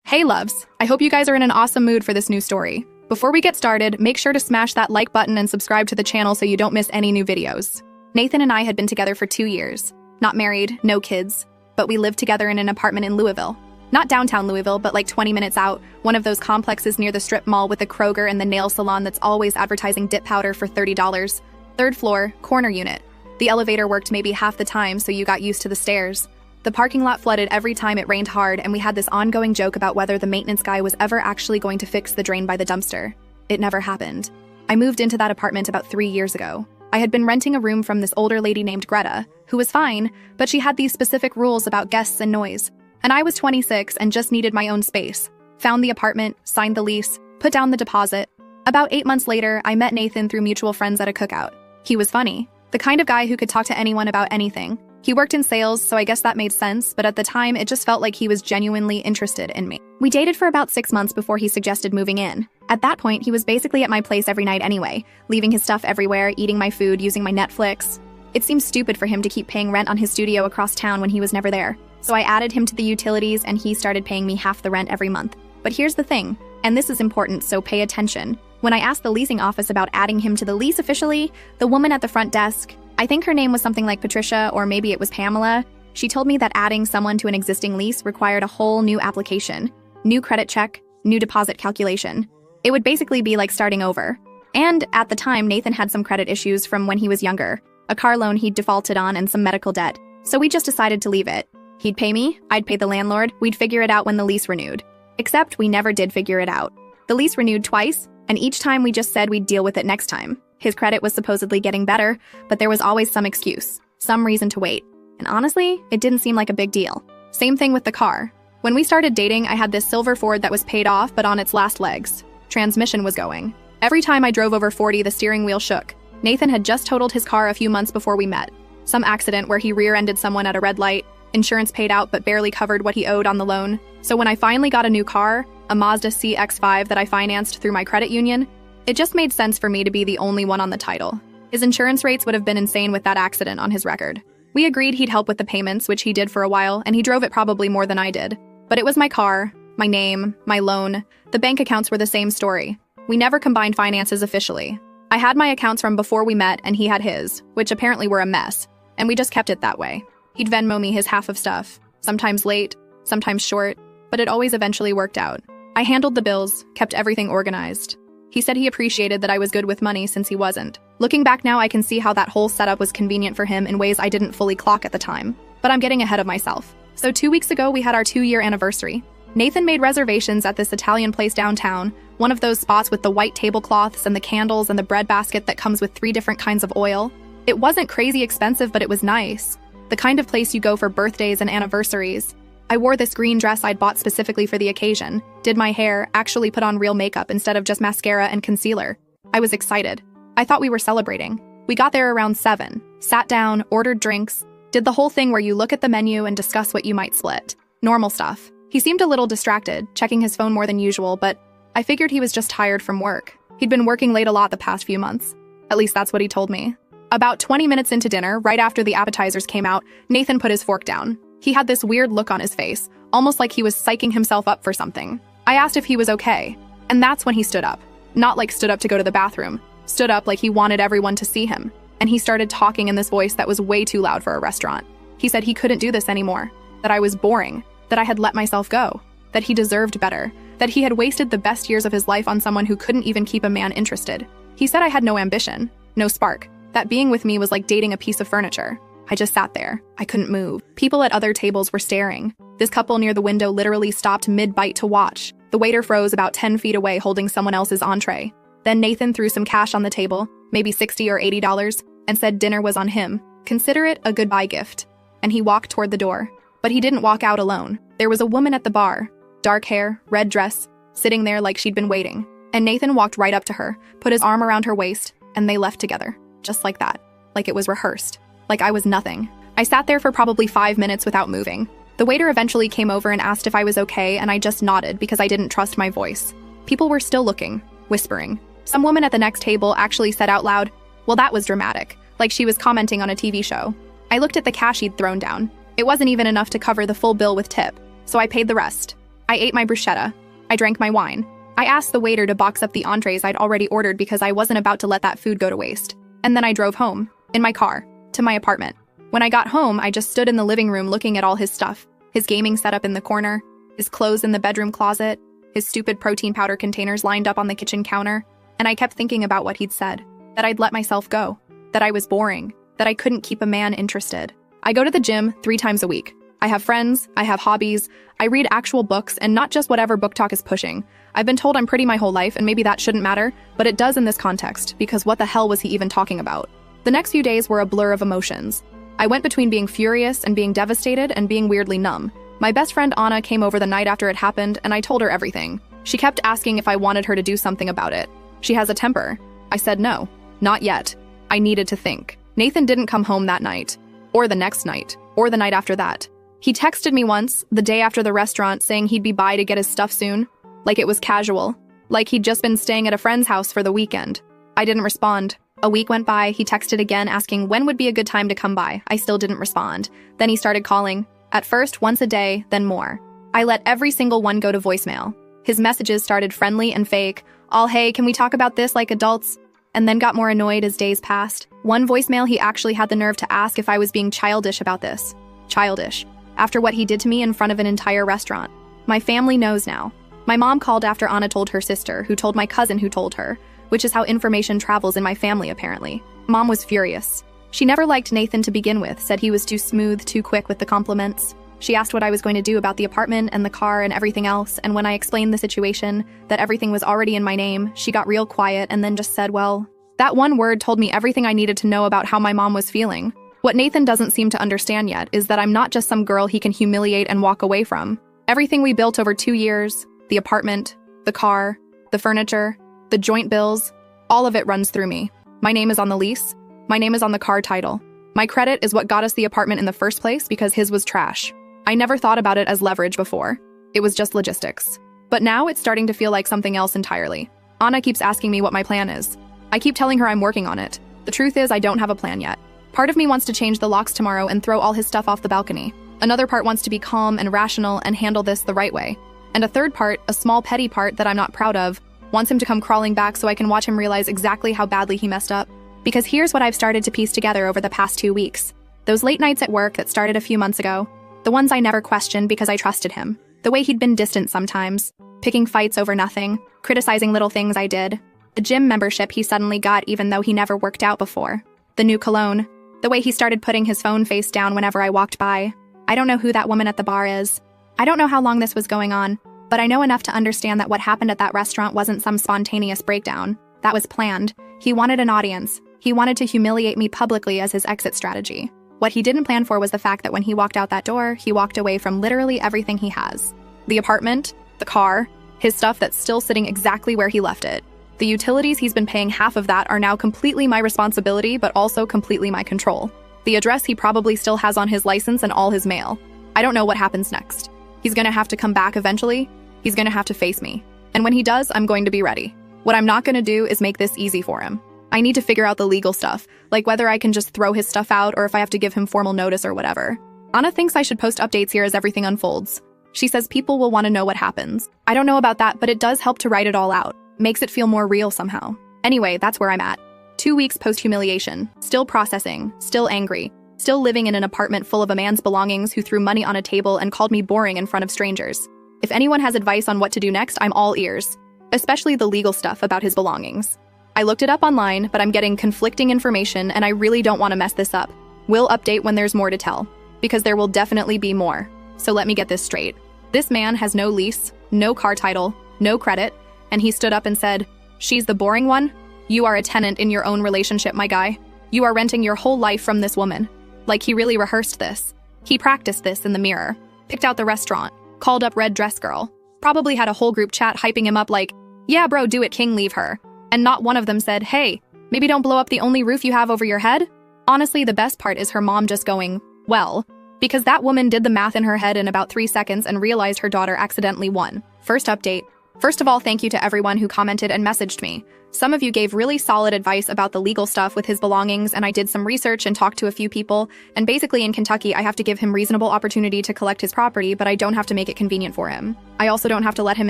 Hey loves, I hope you guys are in an awesome mood for this new story. Before we get started, make sure to smash that like button and subscribe to the channel so you don't miss any new videos. Nathan and I had been together for 2 years. Not married, no kids, but we lived together in an apartment in Louisville. Not downtown Louisville, but like 20 minutes out, one of those complexes near the strip mall with the Kroger and the nail salon that's always advertising dip powder for $30. Third floor, corner unit. The elevator worked maybe half the time, so you got used to the stairs. The parking lot flooded every time it rained hard, and we had this ongoing joke about whether the maintenance guy was ever actually going to fix the drain by the dumpster. It never happened. I moved into that apartment about 3 years ago. I had been renting a room from this older lady named Greta, who was fine, but she had these specific rules about guests and noise. And I was 26 and just needed my own space. Found the apartment, signed the lease, put down the deposit. About 8 months later, I met Nathan through mutual friends at a cookout. He was funny, the kind of guy who could talk to anyone about anything. He worked in sales, so I guess that made sense, but at the time, it just felt like he was genuinely interested in me. We dated for about 6 months before he suggested moving in. At that point, he was basically at my place every night anyway, leaving his stuff everywhere, eating my food, using my Netflix. It seemed stupid for him to keep paying rent on his studio across town when he was never there. So I added him to the utilities and he started paying me half the rent every month. But here's the thing, and this is important, so pay attention. When I asked the leasing office about adding him to the lease officially, the woman at the front desk, I think her name was something like Patricia, or maybe it was Pamela, she told me that adding someone to an existing lease required a whole new application, new credit check, new deposit calculation. It would basically be like starting over. And at the time, Nathan had some credit issues from when he was younger, a car loan he'd defaulted on and some medical debt. So we just decided to leave it. He'd pay me, I'd pay the landlord, we'd figure it out when the lease renewed. Except we never did figure it out. The lease renewed twice, and each time we just said we'd deal with it next time. His credit was supposedly getting better, but there was always some excuse, some reason to wait. And honestly, it didn't seem like a big deal. Same thing with the car. When we started dating, I had this silver Ford that was paid off but on its last legs. Transmission was going. Every time I drove over 40, the steering wheel shook. Nathan had just totaled his car a few months before we met. Some accident where he rear-ended someone at a red light. Insurance paid out but barely covered what he owed on the loan. So when I finally got a new car, a Mazda CX-5 that I financed through my credit union, it just made sense for me to be the only one on the title. His insurance rates would have been insane with that accident on his record. We agreed he'd help with the payments, which he did for a while, and he drove it probably more than I did. But it was my car, my name, my loan. The bank accounts were the same story. We never combined finances officially. I had my accounts from before we met, and he had his, which apparently were a mess, and we just kept it that way. He'd Venmo me his half of stuff, sometimes late, sometimes short, but it always eventually worked out. I handled the bills, kept everything organized. He said he appreciated that I was good with money since he wasn't. Looking back now, I can see how that whole setup was convenient for him in ways I didn't fully clock at the time. But I'm getting ahead of myself. So 2 weeks ago, we had our 2-year anniversary. Nathan made reservations at this Italian place downtown, one of those spots with the white tablecloths and the candles and the bread basket that comes with 3 different kinds of oil. It wasn't crazy expensive, but it was nice. The kind of place you go for birthdays and anniversaries. I wore this green dress I'd bought specifically for the occasion, did my hair, actually put on real makeup instead of just mascara and concealer. I was excited. I thought we were celebrating. We got there around 7, sat down, ordered drinks, did the whole thing where you look at the menu and discuss what you might split. Normal stuff. He seemed a little distracted, checking his phone more than usual, but I figured he was just tired from work. He'd been working late a lot the past few months. At least that's what he told me. About 20 minutes into dinner, right after the appetizers came out, Nathan put his fork down. He had this weird look on his face, almost like he was psyching himself up for something. I asked if he was okay, and that's when he stood up. Not like stood up to go to the bathroom, stood up like he wanted everyone to see him, and he started talking in this voice that was way too loud for a restaurant. He said he couldn't do this anymore, that I was boring, that I had let myself go, that he deserved better, that he had wasted the best years of his life on someone who couldn't even keep a man interested. He said I had no ambition, no spark, that being with me was like dating a piece of furniture. I just sat there. I couldn't move. People at other tables were staring. This couple near the window literally stopped mid-bite to watch. The waiter froze about 10 feet away holding someone else's entree. Then Nathan threw some cash on the table, maybe $60 or $80, and said dinner was on him. Consider it a goodbye gift. And he walked toward the door. But he didn't walk out alone. There was a woman at the bar, dark hair, red dress, sitting there like she'd been waiting. And Nathan walked right up to her, put his arm around her waist, and they left together. Just like that. Like it was rehearsed. Like I was nothing. I sat there for probably 5 minutes without moving. The waiter eventually came over and asked if I was okay, and I just nodded because I didn't trust my voice. People were still looking, whispering. Some woman at the next table actually said out loud, "Well, that was dramatic," like she was commenting on a TV show. I looked at the cash he'd thrown down. It wasn't even enough to cover the full bill with tip, so I paid the rest. I ate my bruschetta. I drank my wine. I asked the waiter to box up the entrees I'd already ordered because I wasn't about to let that food go to waste. And then I drove home, in my car, to my apartment. When I got home, I just stood in the living room looking at all his stuff. His gaming setup in the corner, his clothes in the bedroom closet, his stupid protein powder containers lined up on the kitchen counter. And I kept thinking about what he'd said, that I'd let myself go, that I was boring, that I couldn't keep a man interested. I go to the gym 3 times a week. I have friends, I have hobbies, I read actual books and not just whatever book talk is pushing. I've been told I'm pretty my whole life and maybe that shouldn't matter, but it does in this context, because what the hell was he even talking about? The next few days were a blur of emotions. I went between being furious and being devastated and being weirdly numb. My best friend Anna came over the night after it happened and I told her everything. She kept asking if I wanted her to do something about it. She has a temper. I said no, not yet. I needed to think. Nathan didn't come home that night, or the next night, or the night after that. He texted me once, the day after the restaurant, saying he'd be by to get his stuff soon. Like it was casual. Like he'd just been staying at a friend's house for the weekend. I didn't respond. A week went by, he texted again asking when would be a good time to come by. I still didn't respond. Then he started calling. At first, once a day, then more. I let every single one go to voicemail. His messages started friendly and fake. All, hey, can we talk about this like adults? And then got more annoyed as days passed. One voicemail, he actually had the nerve to ask if I was being childish about this. Childish. After what he did to me in front of an entire restaurant. My family knows now. My mom called after Anna told her sister, who told my cousin who told her, which is how information travels in my family apparently. Mom was furious. She never liked Nathan to begin with, said he was too smooth, too quick with the compliments. She asked what I was going to do about the apartment and the car and everything else, and when I explained the situation, that everything was already in my name, she got real quiet and then just said, well, that one word told me everything I needed to know about how my mom was feeling. What Nathan doesn't seem to understand yet is that I'm not just some girl he can humiliate and walk away from. Everything we built over 2 years, the apartment, the car, the furniture, the joint bills, all of it runs through me. My name is on the lease. My name is on the car title. My credit is what got us the apartment in the first place because his was trash. I never thought about it as leverage before. It was just logistics. But now it's starting to feel like something else entirely. Anna keeps asking me what my plan is. I keep telling her I'm working on it. The truth is I don't have a plan yet. Part of me wants to change the locks tomorrow and throw all his stuff off the balcony. Another part wants to be calm and rational and handle this the right way. And a third part, a small petty part that I'm not proud of, wants him to come crawling back so I can watch him realize exactly how badly he messed up. Because here's what I've started to piece together over the past 2 weeks. Those late nights at work that started a few months ago, the ones I never questioned because I trusted him, the way he'd been distant sometimes, picking fights over nothing, criticizing little things I did, the gym membership he suddenly got even though he never worked out before, the new cologne, the way he started putting his phone face down whenever I walked by. I don't know who that woman at the bar is. I don't know how long this was going on, but I know enough to understand that what happened at that restaurant wasn't some spontaneous breakdown. That was planned. He wanted an audience. He wanted to humiliate me publicly as his exit strategy. What he didn't plan for was the fact that when he walked out that door, he walked away from literally everything he has. The apartment, the car, his stuff that's still sitting exactly where he left it. The utilities he's been paying half of that are now completely my responsibility, but also completely my control. The address he probably still has on his license and all his mail. I don't know what happens next. He's gonna have to come back eventually. He's gonna have to face me. And when he does, I'm going to be ready. What I'm not gonna do is make this easy for him. I need to figure out the legal stuff, like whether I can just throw his stuff out or if I have to give him formal notice or whatever. Anna thinks I should post updates here as everything unfolds. She says people will want to know what happens. I don't know about that, but it does help to write it all out. Makes it feel more real somehow. Anyway, that's where I'm at. 2 weeks post-humiliation, still processing, still angry, still living in an apartment full of a man's belongings who threw money on a table and called me boring in front of strangers. If anyone has advice on what to do next, I'm all ears. Especially the legal stuff about his belongings. I looked it up online, but I'm getting conflicting information and I really don't want to mess this up. We'll update when there's more to tell, because there will definitely be more. So let me get this straight. This man has no lease, no car title, no credit, and he stood up and said, "She's the boring one? You are a tenant in your own relationship, my guy. You are renting your whole life from this woman." Like he really rehearsed this. He practiced this in the mirror, picked out the restaurant, called up Red Dress Girl, probably had a whole group chat hyping him up like, "Yeah bro, do it king, leave her." And not one of them said, "Hey, maybe don't blow up the only roof you have over your head." Honestly, the best part is her mom just going, "Well," because that woman did the math in her head in about 3 seconds and realized her daughter accidentally won. First update. First of all, thank you to everyone who commented and messaged me. Some of you gave really solid advice about the legal stuff with his belongings, and I did some research and talked to a few people, and basically in Kentucky, I have to give him reasonable opportunity to collect his property, but I don't have to make it convenient for him. I also don't have to let him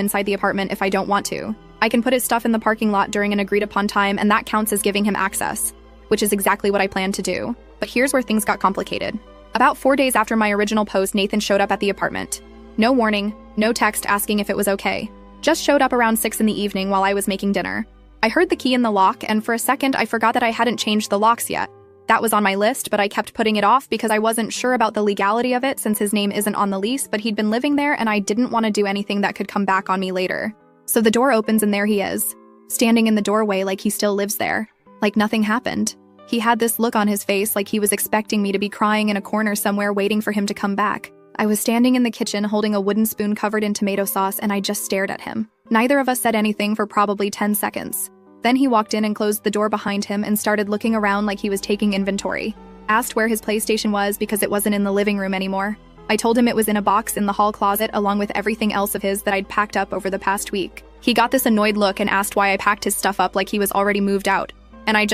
inside the apartment if I don't want to. I can put his stuff in the parking lot during an agreed-upon time, and that counts as giving him access, which is exactly what I planned to do. But here's where things got complicated. About 4 days after my original post, Nathan showed up at the apartment. No warning, no text asking if it was okay. Just showed up around 6 in the evening while I was making dinner. I heard the key in the lock, and for a second I forgot that I hadn't changed the locks yet. That was on my list, but I kept putting it off because I wasn't sure about the legality of it since his name isn't on the lease, but he'd been living there and I didn't want to do anything that could come back on me later. So the door opens and there he is, standing in the doorway like he still lives there, like nothing happened. He had this look on his face like he was expecting me to be crying in a corner somewhere waiting for him to come back. I was standing in the kitchen holding a wooden spoon covered in tomato sauce and I just stared at him. Neither of us said anything for probably 10 seconds. Then he walked in and closed the door behind him and started looking around like he was taking inventory. Asked where his PlayStation was because it wasn't in the living room anymore. I told him it was in a box in the hall closet along with everything else of his that I'd packed up over the past week. He got this annoyed look and asked why I packed his stuff up like he was already moved out. And I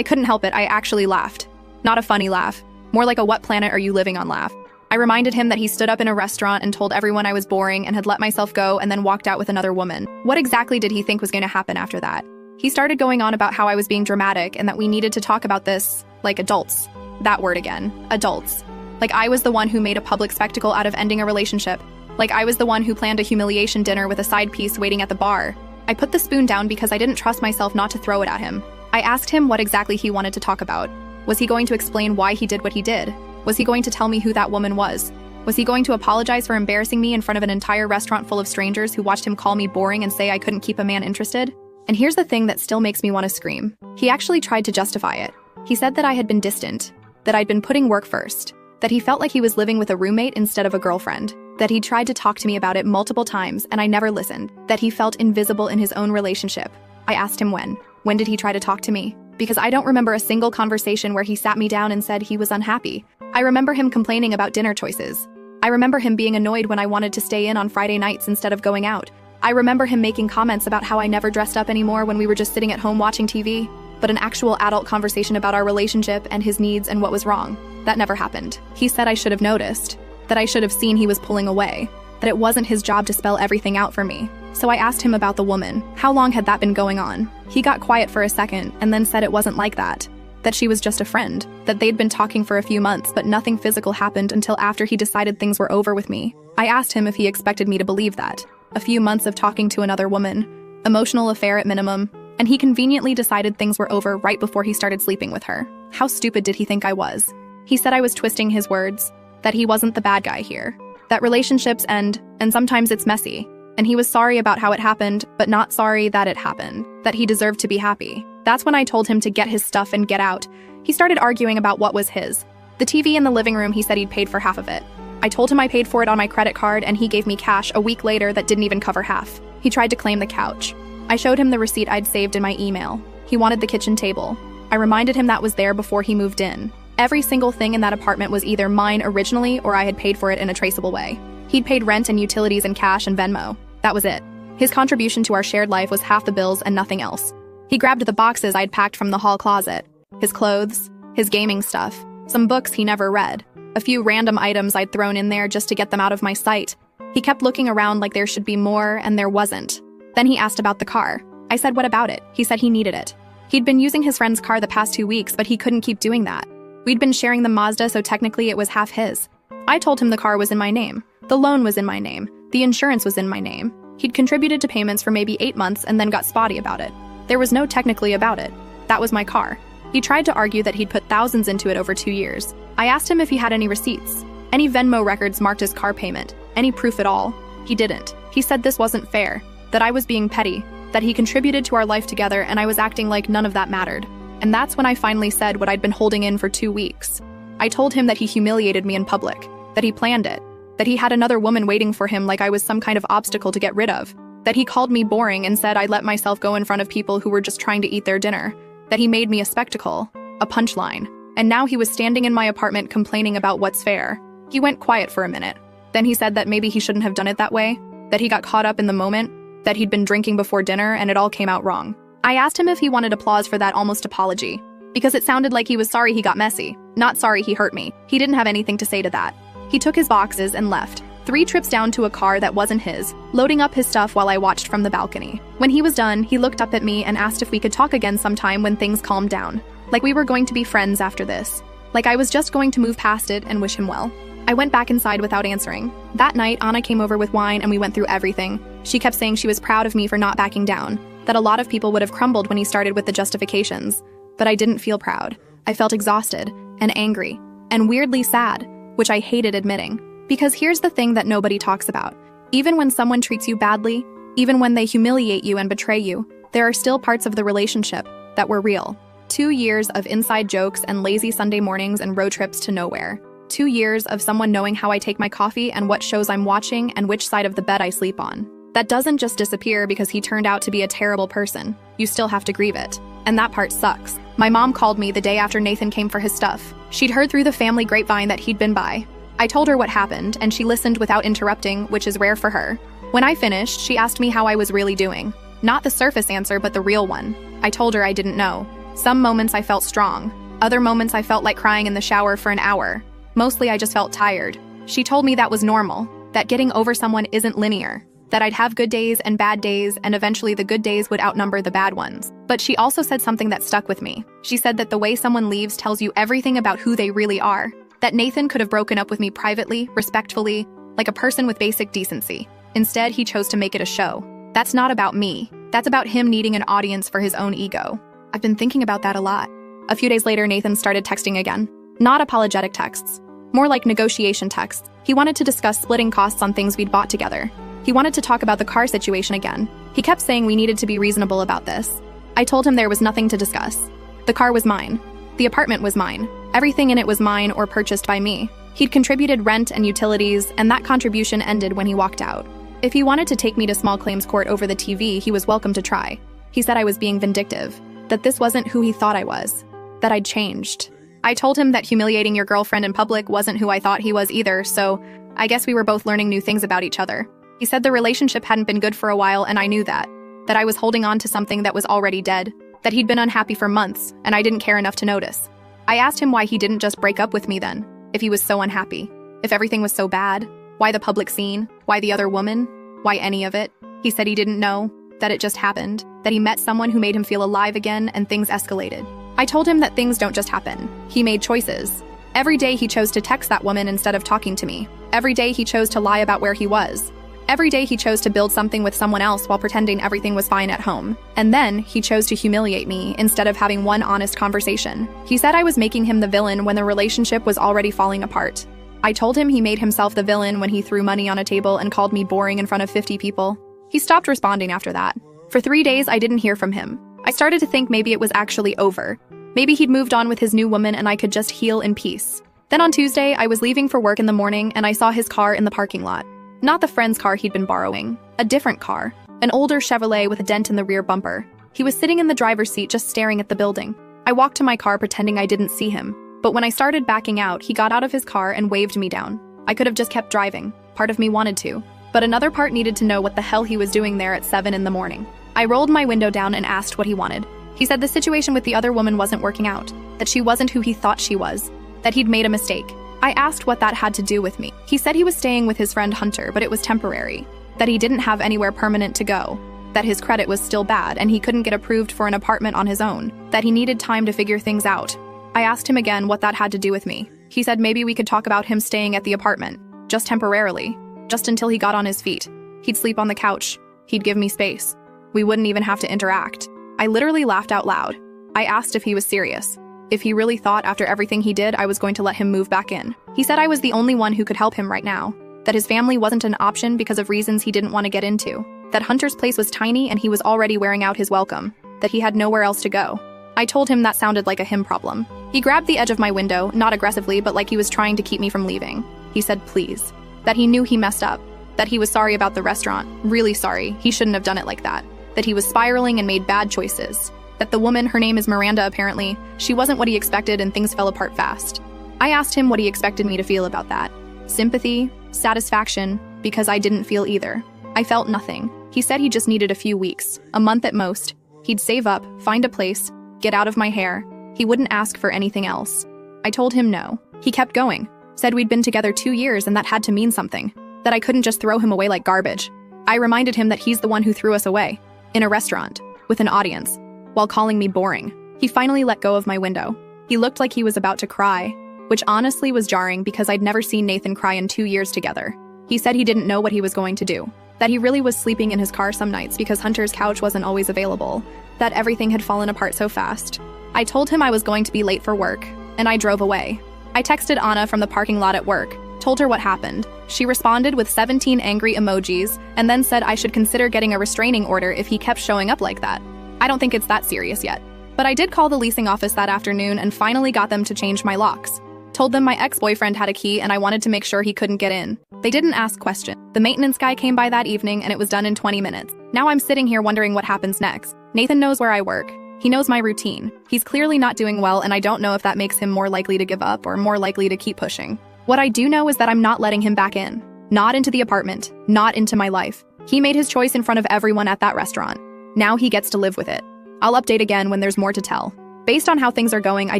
couldn't help it, I actually laughed. Not a funny laugh. More like a what planet are you living on laugh. I reminded him that he stood up in a restaurant and told everyone I was boring and had let myself go and then walked out with another woman. What exactly did he think was going to happen after that? He started going on about how I was being dramatic and that we needed to talk about this, like adults. That word again, adults. Like I was the one who made a public spectacle out of ending a relationship. Like I was the one who planned a humiliation dinner with a side piece waiting at the bar. I put the spoon down because I didn't trust myself not to throw it at him. I asked him what exactly he wanted to talk about. Was he going to explain why he did what he did? Was he going to tell me who that woman was? Was he going to apologize for embarrassing me in front of an entire restaurant full of strangers who watched him call me boring and say I couldn't keep a man interested? And here's the thing that still makes me want to scream. He actually tried to justify it. He said that I had been distant, that I'd been putting work first, that he felt like he was living with a roommate instead of a girlfriend, that he tried to talk to me about it multiple times and I never listened, that he felt invisible in his own relationship. I asked him when. When did he try to talk to me? Because I don't remember a single conversation where he sat me down and said he was unhappy. I remember him complaining about dinner choices. I remember him being annoyed when I wanted to stay in on Friday nights instead of going out. I remember him making comments about how I never dressed up anymore when we were just sitting at home watching TV. But an actual adult conversation about our relationship and his needs and what was wrong, that never happened. He said I should have noticed, that I should have seen he was pulling away, that it wasn't his job to spell everything out for me. So I asked him about the woman. How long had that been going on? He got quiet for a second and then said it wasn't like that she was just a friend, that they'd been talking for a few months but nothing physical happened until after he decided things were over with me. I asked him if he expected me to believe that. A few months of talking to another woman, emotional affair at minimum, and he conveniently decided things were over right before he started sleeping with her. How stupid did he think I was? He said I was twisting his words, that he wasn't the bad guy here, that relationships end, and sometimes it's messy, and he was sorry about how it happened, but not sorry that it happened, that he deserved to be happy. That's when I told him to get his stuff and get out. He started arguing about what was his. The TV in the living room, he said he'd paid for half of it. I told him I paid for it on my credit card and he gave me cash a week later that didn't even cover half. He tried to claim the couch. I showed him the receipt I'd saved in my email. He wanted the kitchen table. I reminded him that was there before he moved in. Every single thing in that apartment was either mine originally or I had paid for it in a traceable way. He'd paid rent and utilities in cash and Venmo. That was it. His contribution to our shared life was half the bills and nothing else. He grabbed the boxes I'd packed from the hall closet. His clothes, his gaming stuff, some books he never read, a few random items I'd thrown in there just to get them out of my sight. He kept looking around like there should be more, and there wasn't. Then he asked about the car. I said, what about it? He said he needed it. He'd been using his friend's car the past 2 weeks, but he couldn't keep doing that. We'd been sharing the Mazda, so technically it was half his. I told him the car was in my name. The loan was in my name. The insurance was in my name. He'd contributed to payments for maybe 8 months and then got spotty about it. There was no technically about it. That was my car. He tried to argue that he'd put thousands into it over 2 years. I asked him if he had any receipts, any Venmo records marked as car payment, any proof at all. He didn't. He said this wasn't fair, that I was being petty, that he contributed to our life together and I was acting like none of that mattered. And that's when I finally said what I'd been holding in for 2 weeks. I told him that he humiliated me in public, that he planned it, that he had another woman waiting for him like I was some kind of obstacle to get rid of, that he called me boring and said I let myself go in front of people who were just trying to eat their dinner, that he made me a spectacle, a punchline, and now he was standing in my apartment complaining about what's fair. He went quiet for a minute. Then he said that maybe he shouldn't have done it that way, that he got caught up in the moment, that he'd been drinking before dinner and it all came out wrong. I asked him if he wanted applause for that almost apology, because it sounded like he was sorry he got messy, not sorry he hurt me. He didn't have anything to say to that. He took his boxes and left, 3 trips down to a car that wasn't his, loading up his stuff while I watched from the balcony. When he was done, he looked up at me and asked if we could talk again sometime when things calmed down. Like we were going to be friends after this. Like I was just going to move past it and wish him well. I went back inside without answering. That night, Anna came over with wine and we went through everything. She kept saying she was proud of me for not backing down, that a lot of people would have crumbled when he started with the justifications. But I didn't feel proud. I felt exhausted and angry and weirdly sad, which I hated admitting. Because here's the thing that nobody talks about. Even when someone treats you badly, even when they humiliate you and betray you, there are still parts of the relationship that were real. 2 years of inside jokes and lazy Sunday mornings and road trips to nowhere. 2 years of someone knowing how I take my coffee and what shows I'm watching and which side of the bed I sleep on. That doesn't just disappear because he turned out to be a terrible person. You still have to grieve it. And that part sucks. My mom called me the day after Nathan came for his stuff. She'd heard through the family grapevine that he'd been by. I told her what happened, and she listened without interrupting, which is rare for her. When I finished, she asked me how I was really doing. Not the surface answer, but the real one. I told her I didn't know. Some moments I felt strong. Other moments I felt like crying in the shower for an hour. Mostly I just felt tired. She told me that was normal, that getting over someone isn't linear, that I'd have good days and bad days, and eventually the good days would outnumber the bad ones. But she also said something that stuck with me. She said that the way someone leaves tells you everything about who they really are. That Nathan could have broken up with me privately, respectfully, like a person with basic decency. Instead, he chose to make it a show. That's not about me. That's about him needing an audience for his own ego. I've been thinking about that a lot. A few days later, Nathan started texting again. Not apologetic texts. More like negotiation texts. He wanted to discuss splitting costs on things we'd bought together. He wanted to talk about the car situation again. He kept saying we needed to be reasonable about this. I told him there was nothing to discuss. The car was mine. The apartment was mine. Everything in it was mine or purchased by me. He'd contributed rent and utilities, and that contribution ended when he walked out. If he wanted to take me to small claims court over the TV, he was welcome to try. He said I was being vindictive, that this wasn't who he thought I was, that I'd changed. I told him that humiliating your girlfriend in public wasn't who I thought he was either, so I guess we were both learning new things about each other. He said the relationship hadn't been good for a while, and I knew that I was holding on to something that was already dead, that he'd been unhappy for months, and I didn't care enough to notice. I asked him why he didn't just break up with me then, if he was so unhappy, if everything was so bad, why the public scene, why the other woman, why any of it. He said he didn't know, that it just happened, that he met someone who made him feel alive again and things escalated. I told him that things don't just happen. He made choices. Every day he chose to text that woman instead of talking to me. Every day he chose to lie about where he was. Every day he chose to build something with someone else while pretending everything was fine at home. And then he chose to humiliate me instead of having one honest conversation. He said I was making him the villain when the relationship was already falling apart. I told him he made himself the villain when he threw money on a table and called me boring in front of 50 people. He stopped responding after that. For 3 days, I didn't hear from him. I started to think maybe it was actually over. Maybe he'd moved on with his new woman and I could just heal in peace. Then on Tuesday, I was leaving for work in the morning and I saw his car in the parking lot. Not the friend's car he'd been borrowing. A different car. An older Chevrolet with a dent in the rear bumper. He was sitting in the driver's seat just staring at the building. I walked to my car pretending I didn't see him. But when I started backing out, he got out of his car and waved me down. I could have just kept driving. Part of me wanted to. But another part needed to know what the hell he was doing there at 7 in the morning. I rolled my window down and asked what he wanted. He said the situation with the other woman wasn't working out, that she wasn't who he thought she was, that he'd made a mistake. I asked what that had to do with me. He said he was staying with his friend Hunter, but it was temporary, that he didn't have anywhere permanent to go, that his credit was still bad and he couldn't get approved for an apartment on his own, that he needed time to figure things out. I asked him again what that had to do with me. He said maybe we could talk about him staying at the apartment, just temporarily, just until he got on his feet. He'd sleep on the couch. He'd give me space. We wouldn't even have to interact. I literally laughed out loud. I asked if he was serious. If he really thought after everything he did I was going to let him move back in. He said I was the only one who could help him right now, that his family wasn't an option because of reasons he didn't want to get into, that Hunter's place was tiny and he was already wearing out his welcome, that he had nowhere else to go. I told him that sounded like a him problem. He grabbed the edge of my window, not aggressively, but like he was trying to keep me from leaving. He said please, that he knew he messed up, that he was sorry about the restaurant, really sorry, he shouldn't have done it like that, that he was spiraling and made bad choices. That the woman, her name is Miranda apparently, she wasn't what he expected and things fell apart fast. I asked him what he expected me to feel about that. Sympathy, satisfaction, because I didn't feel either. I felt nothing. He said he just needed a few weeks, a month at most. He'd save up, find a place, get out of my hair. He wouldn't ask for anything else. I told him no. He kept going, said we'd been together 2 years and that had to mean something, that I couldn't just throw him away like garbage. I reminded him that he's the one who threw us away, in a restaurant, with an audience, while calling me boring. He finally let go of my window. He looked like he was about to cry, which honestly was jarring because I'd never seen Nathan cry in 2 years together. He said he didn't know what he was going to do, that he really was sleeping in his car some nights because Hunter's couch wasn't always available, that everything had fallen apart so fast. I told him I was going to be late for work, and I drove away. I texted Anna from the parking lot at work, told her what happened. She responded with 17 angry emojis, and then said I should consider getting a restraining order if he kept showing up like that. I don't think it's that serious yet. But I did call the leasing office that afternoon and finally got them to change my locks. Told them my ex-boyfriend had a key and I wanted to make sure he couldn't get in. They didn't ask questions. The maintenance guy came by that evening and it was done in 20 minutes. Now I'm sitting here wondering what happens next. Nathan knows where I work. He knows my routine. He's clearly not doing well and I don't know if that makes him more likely to give up or more likely to keep pushing. What I do know is that I'm not letting him back in. Not into the apartment. Not into my life. He made his choice in front of everyone at that restaurant. Now he gets to live with it. I'll update again when there's more to tell. Based on how things are going, I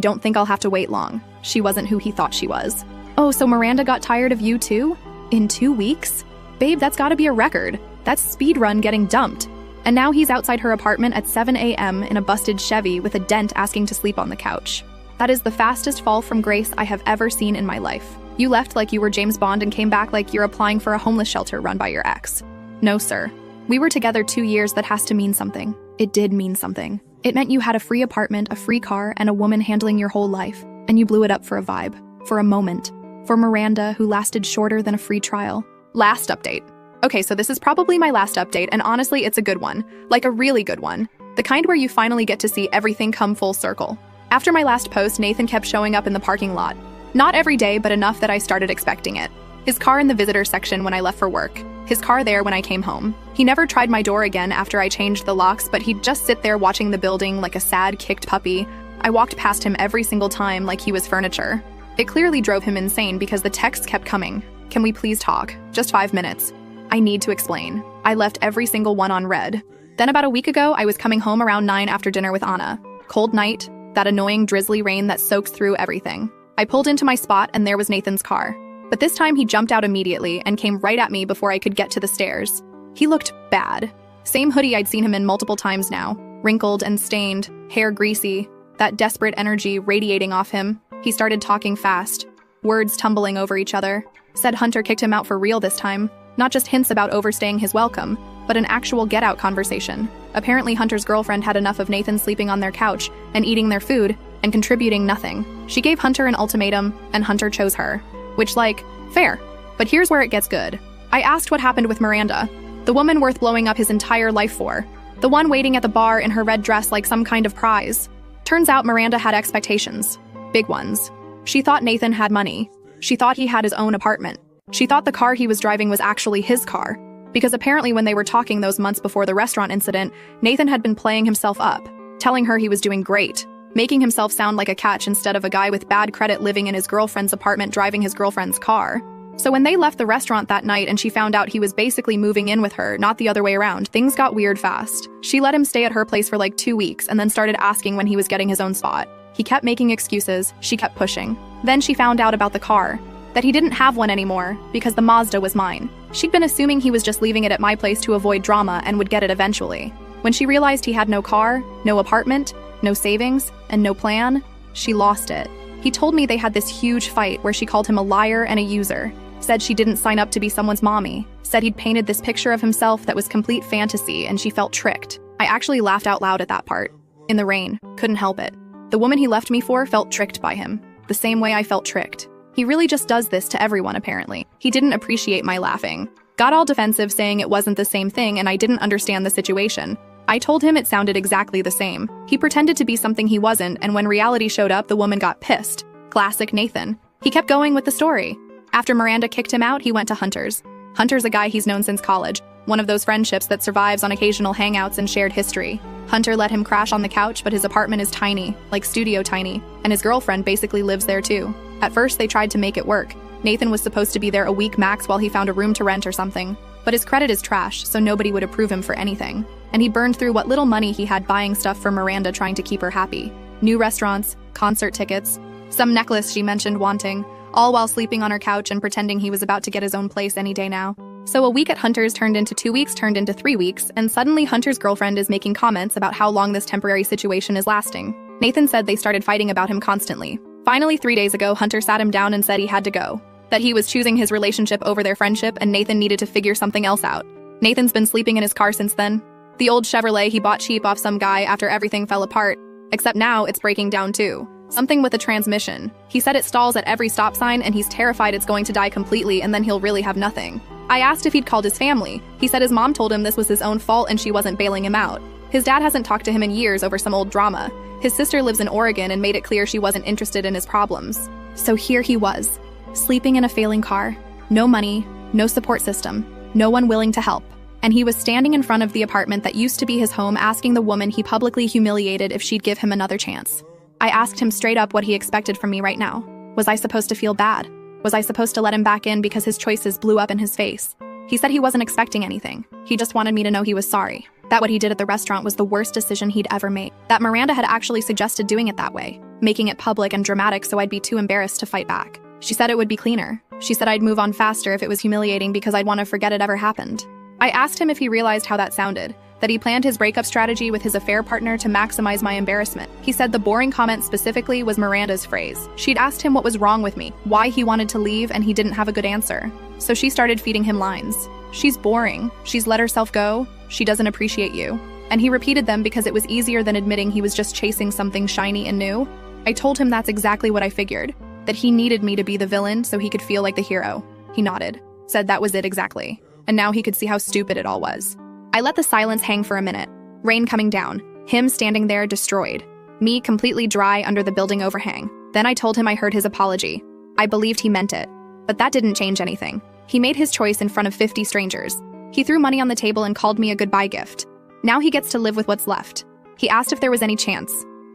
don't think I'll have to wait long. She wasn't who he thought she was. Oh, so Miranda got tired of you too? In 2 weeks? Babe, that's gotta be a record. That's speedrun getting dumped. And now he's outside her apartment at 7 a.m. in a busted Chevy with a dent asking to sleep on the couch. That is the fastest fall from grace I have ever seen in my life. You left like you were James Bond and came back like you're applying for a homeless shelter run by your ex. No, sir. We were together 2 years. That has to mean something. It did mean something. It meant you had a free apartment, a free car, and a woman handling your whole life. And you blew it up for a vibe. For a moment. For Miranda, who lasted shorter than a free trial. Last update. Okay, so this is probably my last update, and honestly, it's a good one. Like a really good one. The kind where you finally get to see everything come full circle. After my last post, Nathan kept showing up in the parking lot. Not every day, but enough that I started expecting it. His car in the visitor section when I left for work. His car there when I came home. He never tried my door again after I changed the locks, but he'd just sit there watching the building like a sad, kicked puppy. I walked past him every single time like he was furniture. It clearly drove him insane because the texts kept coming. Can we please talk? Just 5 minutes. I need to explain. I left every single one on red. Then about a week ago, I was coming home around 9 after dinner with Anna. Cold night, that annoying drizzly rain that soaks through everything. I pulled into my spot and there was Nathan's car. But this time he jumped out immediately and came right at me before I could get to the stairs. He looked bad. Same hoodie I'd seen him in multiple times now. Wrinkled and stained, hair greasy, that desperate energy radiating off him. He started talking fast, words tumbling over each other. Said Hunter kicked him out for real this time. Not just hints about overstaying his welcome, but an actual get-out conversation. Apparently Hunter's girlfriend had enough of Nathan sleeping on their couch and eating their food and contributing nothing. She gave Hunter an ultimatum, and Hunter chose her. Which, like, fair. But here's where it gets good. I asked what happened with Miranda, the woman worth blowing up his entire life for, the one waiting at the bar in her red dress like some kind of prize. Turns out Miranda had expectations. Big ones. She thought Nathan had money. She thought he had his own apartment. She thought the car he was driving was actually his car. Because apparently when they were talking those months before the restaurant incident, Nathan had been playing himself up, telling her he was doing great, making himself sound like a catch instead of a guy with bad credit living in his girlfriend's apartment driving his girlfriend's car. So when they left the restaurant that night and she found out he was basically moving in with her, not the other way around, things got weird fast. She let him stay at her place for like 2 weeks and then started asking when he was getting his own spot. He kept making excuses, she kept pushing. Then she found out about the car, that he didn't have one anymore because the Mazda was mine. She'd been assuming he was just leaving it at my place to avoid drama and would get it eventually. When she realized he had no car, no apartment, no savings, and no plan, she lost it. He told me they had this huge fight where she called him a liar and a user, said she didn't sign up to be someone's mommy, said he'd painted this picture of himself that was complete fantasy and she felt tricked. I actually laughed out loud at that part. In the rain, couldn't help it. The woman he left me for felt tricked by him, the same way I felt tricked. He really just does this to everyone apparently. He didn't appreciate my laughing. Got all defensive saying it wasn't the same thing and I didn't understand the situation. I told him it sounded exactly the same. He pretended to be something he wasn't, and when reality showed up, the woman got pissed. Classic Nathan. He kept going with the story. After Miranda kicked him out, he went to Hunter's. Hunter's a guy he's known since college, one of those friendships that survives on occasional hangouts and shared history. Hunter let him crash on the couch, but his apartment is tiny, like studio tiny, and his girlfriend basically lives there too. At first, they tried to make it work. Nathan was supposed to be there a week max while he found a room to rent or something. But his credit is trash, so nobody would approve him for anything. And he burned through what little money he had buying stuff for Miranda trying to keep her happy. New restaurants, concert tickets, some necklace she mentioned wanting, all while sleeping on her couch and pretending he was about to get his own place any day now. So a week at Hunter's turned into 2 weeks, turned into 3 weeks, and suddenly Hunter's girlfriend is making comments about how long this temporary situation is lasting. Nathan said they started fighting about him constantly. Finally, 3 days ago, Hunter sat him down and said he had to go. That he was choosing his relationship over their friendship and Nathan needed to figure something else out. Nathan's been sleeping in his car since then. The old Chevrolet he bought cheap off some guy after everything fell apart. Except now it's breaking down too. Something with the transmission. He said it stalls at every stop sign and he's terrified it's going to die completely and then he'll really have nothing. I asked if he'd called his family. He said his mom told him this was his own fault and she wasn't bailing him out. His dad hasn't talked to him in years over some old drama. His sister lives in Oregon and made it clear she wasn't interested in his problems. So here he was, sleeping in a failing car. No money, no support system, no one willing to help. And he was standing in front of the apartment that used to be his home asking the woman he publicly humiliated if she'd give him another chance. I asked him straight up what he expected from me right now. Was I supposed to feel bad? Was I supposed to let him back in because his choices blew up in his face? He said he wasn't expecting anything. He just wanted me to know he was sorry. That what he did at the restaurant was the worst decision he'd ever made. That Miranda had actually suggested doing it that way, making it public and dramatic so I'd be too embarrassed to fight back. She said it would be cleaner. She said I'd move on faster if it was humiliating because I'd want to forget it ever happened. I asked him if he realized how that sounded, that he planned his breakup strategy with his affair partner to maximize my embarrassment. He said the boring comment specifically was Miranda's phrase. She'd asked him what was wrong with me, why he wanted to leave, and he didn't have a good answer. So she started feeding him lines. She's boring. She's let herself go. She doesn't appreciate you. And he repeated them because it was easier than admitting he was just chasing something shiny and new. I told him that's exactly what I figured, that he needed me to be the villain so he could feel like the hero. He nodded, said that was it exactly. And now he could see how stupid it all was. I let the silence hang for a minute. Rain coming down. Him standing there destroyed. Me completely dry under the building overhang. Then I told him I heard his apology. I believed he meant it. But that didn't change anything. He made his choice in front of 50 strangers. He threw money on the table and called me a goodbye gift. Now he gets to live with what's left. He asked if there was any chance,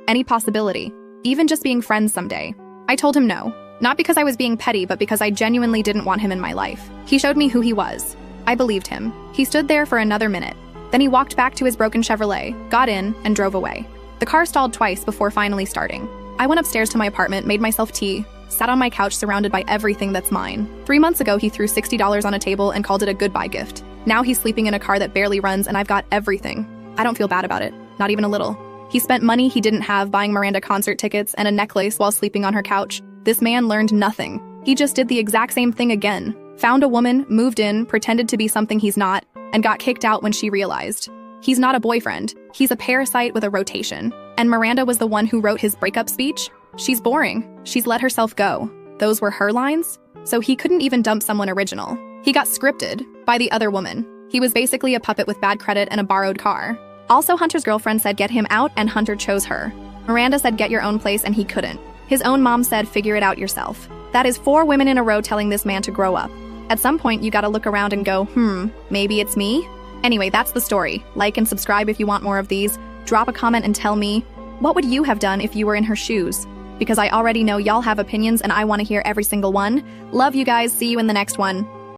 any possibility, even just being friends someday. I told him no. Not because I was being petty, but because I genuinely didn't want him in my life. He showed me who he was. I believed him. He stood there for another minute. Then he walked back to his broken Chevrolet, got in, and drove away. The car stalled twice before finally starting. I went upstairs to my apartment, made myself tea, sat on my couch surrounded by everything that's mine. 3 months ago, he threw $60 on a table and called it a goodbye gift. Now he's sleeping in a car that barely runs and I've got everything. I don't feel bad about it, not even a little. He spent money he didn't have buying Miranda concert tickets and a necklace while sleeping on her couch. This man learned nothing. He just did the exact same thing again. Found a woman, moved in, pretended to be something he's not, and got kicked out when she realized. He's not a boyfriend. He's a parasite with a rotation. And Miranda was the one who wrote his breakup speech? She's boring. She's let herself go. Those were her lines? So he couldn't even dump someone original. He got scripted by the other woman. He was basically a puppet with bad credit and a borrowed car. Also, Hunter's girlfriend said get him out, and Hunter chose her. Miranda said get your own place, and he couldn't. His own mom said figure it out yourself. That is 4 women in a row telling this man to grow up. At some point, you gotta look around and go, maybe it's me? Anyway, that's the story. Like and subscribe if you want more of these. Drop a comment and tell me, what would you have done if you were in her shoes? Because I already know y'all have opinions and I want to hear every single one. Love you guys. See you in the next one.